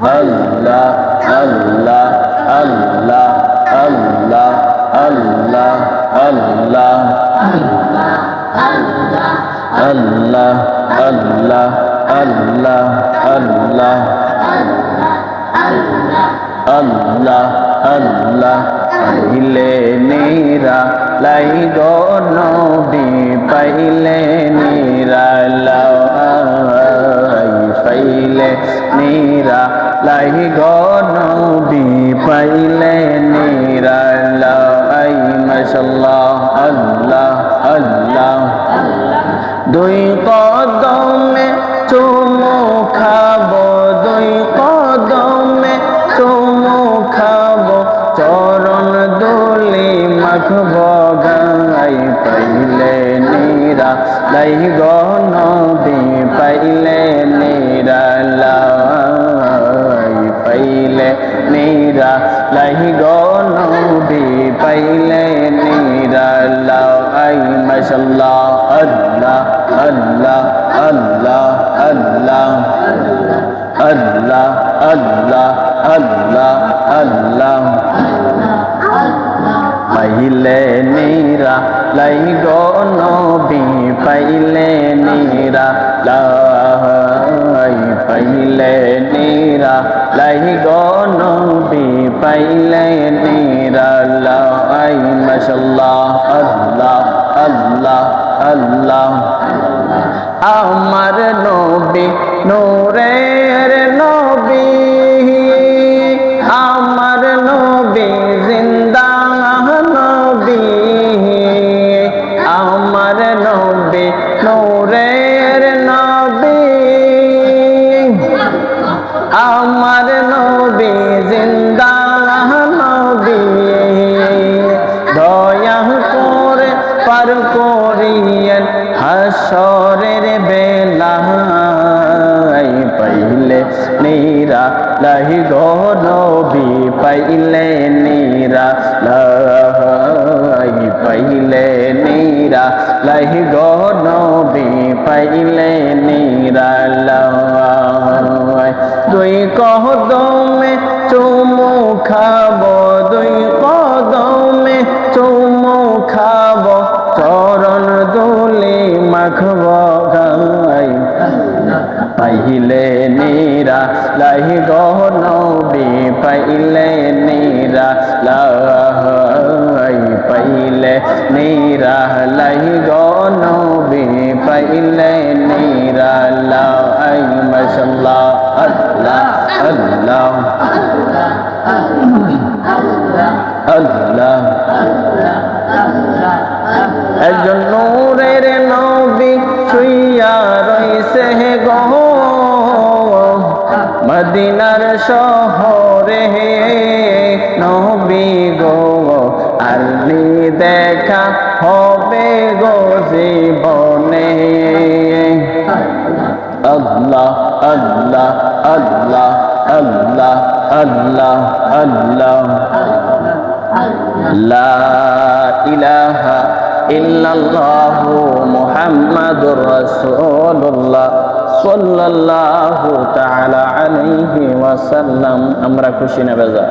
আল্লাহ আল্লাহ আল্লাহ আল্লাহ আল্লাহ আল্লাহ আল্লাহ আল্লাহ আল্লাহ আল্লাহ আল্লাহ আল্লাহ পাইলে নিরা লাই গো নবী পাইলে নিরা লাই পাইলে নিরা লাই গো নবী পাইলে নিরা লাই মাশাআল্লাহ আল্লাহ আল্লাহ দুই কদমে চুমু খাবো দুই কদমে চুমু খাবো চরণ দুলি মাখবো গাই পাইলে নিরা লাই গো নবী পাইলে নিরা লাই পাইলে নিরা লাই গো নবী পাইলে নিরা লাই মাশাআল্লাহ আল্লাহ আল্লাহ আল্লাহ আল্লাহ আল্লাহ আল্লাহ আল্লাহ আল্লাহ পাইলে নিরা লাই গো নবী পাইলে নিরা লাই পাইলে নিরা লাই গো নবী পাইলে নিরা লাই মাশাআল্লাহ আল্লাহ আল্লাহ আল্লাহ আমার নবী নূরের নবী আমার নবী জিন্দা নবী আমার নবী নূরের নবী আমার নবী জিন্দা নবী দয়া করে পার করিয়েন হাসরের বেলা পাইলে নিরা লাই গো নবী পাইলে নিরা লাই পাইলে নিরা লাই গো নবী পাইলে নিরা লাই দুই কদমে চুমু খাবো দুই কদমে চুমু খাবো চরণ দুলি মাখবো গাই পাইলে নিরা লাই গো নবী পাইলে নিরা লাই পাইলে নিরা লাই গো নবী পাইলে নিরা লাই মাশাআল্লাহ আল্লাহ আল্লাহ আল্লাহ একজন নূরের নবী শুইয়া রইছে গো মদিনার শহরে নবী গো আর দেখা হবে গো জীবনে আল্লাহ আল্লাহ আল্লাহ আল্লাহ আল্লাহ আল্লাহ লা ইলাহা ইল্লাল্লাহু মুহাম্মাদুর রাসূলুল্লাহ সাল্লাল্লাহু তাআলা আলাইহি ওয়াসাল্লাম। আমরা খুশি না বেজার?